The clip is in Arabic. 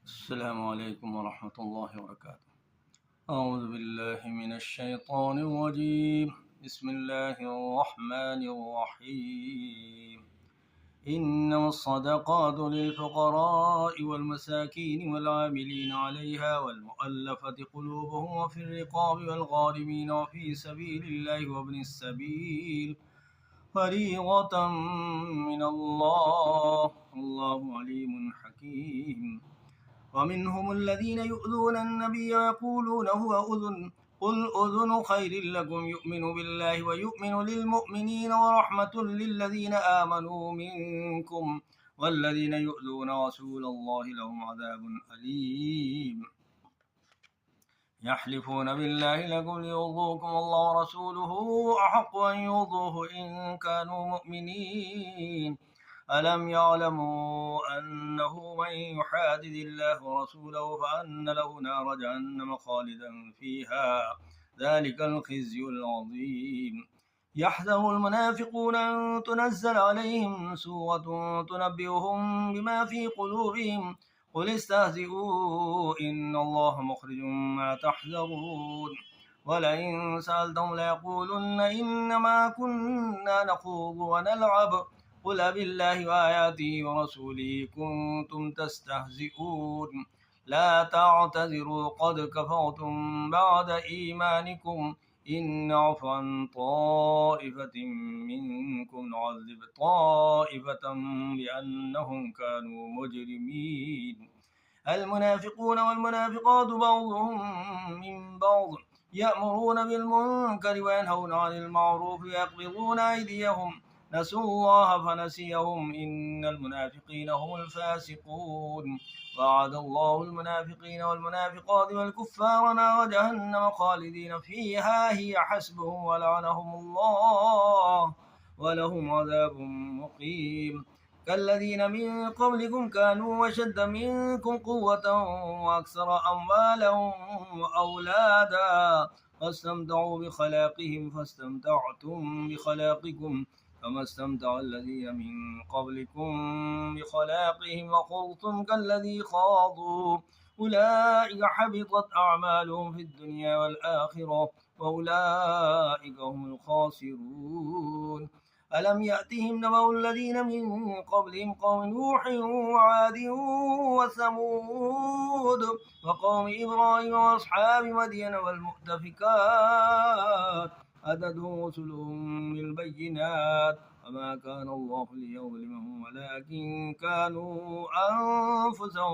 السلام عليكم ورحمة الله وبركاته. أعوذ بالله من الشيطان الرجيم. بسم الله الرحمن الرحيم. إنما الصدقات للفقراء والمساكين والعاملين عليها والمؤلفة قلوبهم وفي الرقاب والغارمين وفي سبيل الله وابن السبيل فريضة من الله والله عليم حكيم. ومنهم الذين يؤذون النبي ويقولون هو أذن قل أذن خير لكم يؤمن بالله ويؤمن للمؤمنين ورحمة للذين آمنوا منكم والذين يؤذون رسول الله لهم عذاب أليم. يحلفون بالله لكم ليرضوكم الله ورسوله أحق أن يرضوه إن كانوا مؤمنين. ألم يعلموا أنه من يحادد الله ورسوله فأن له نار جهنم خالدا فيها ذلك الخزي العظيم. يحذر المنافقون أن تنزل عليهم سورة تنبئهم بما في قلوبهم قل استهزئوا إن الله مخرج ما تحذرون. ولئن سألتهم ليقولن إنما كنا نخوض ونلعب قل بالله وآياته ورسوله كنتم تستهزئون لا تعتذروا قد كفرتم بعد إيمانكم إن نعف عن طائفة منكم نعذب طائفة بأنهم كانوا مجرمين. المنافقون والمنافقات بعضهم من بعض يأمرون بالمنكر وينهون عن المعروف ويقبضون أيديهم نسوا الله فنسيهم إن المنافقين هم الفاسقون. وعد الله المنافقين والمنافقات والكفار نار جهنم خالدين فيها هي حسبهم ولعنهم الله ولهم عذاب مقيم. كالذين من قبلكم كانوا أشد منكم قوة وأكثر أموالا وأولادا فاستمتعوا بخلاقهم فاستمتعتم بخلاقكم كما استمتع الذين من قبلكم بخلاقهم وخضتم كالذي خاضوا أولئك حبطت أعمالهم في الدنيا والآخرة وأولئك هم الخاسرون. ألم يأتهم نبأ الذين من قبلهم قوم نوح وعاد وثمود وقوم إبراهيم وأصحاب مدين والمؤتفكات أتتهم رسلهم بالبينات وما كان الله ليظلمهم ولكن كانوا أنفسهم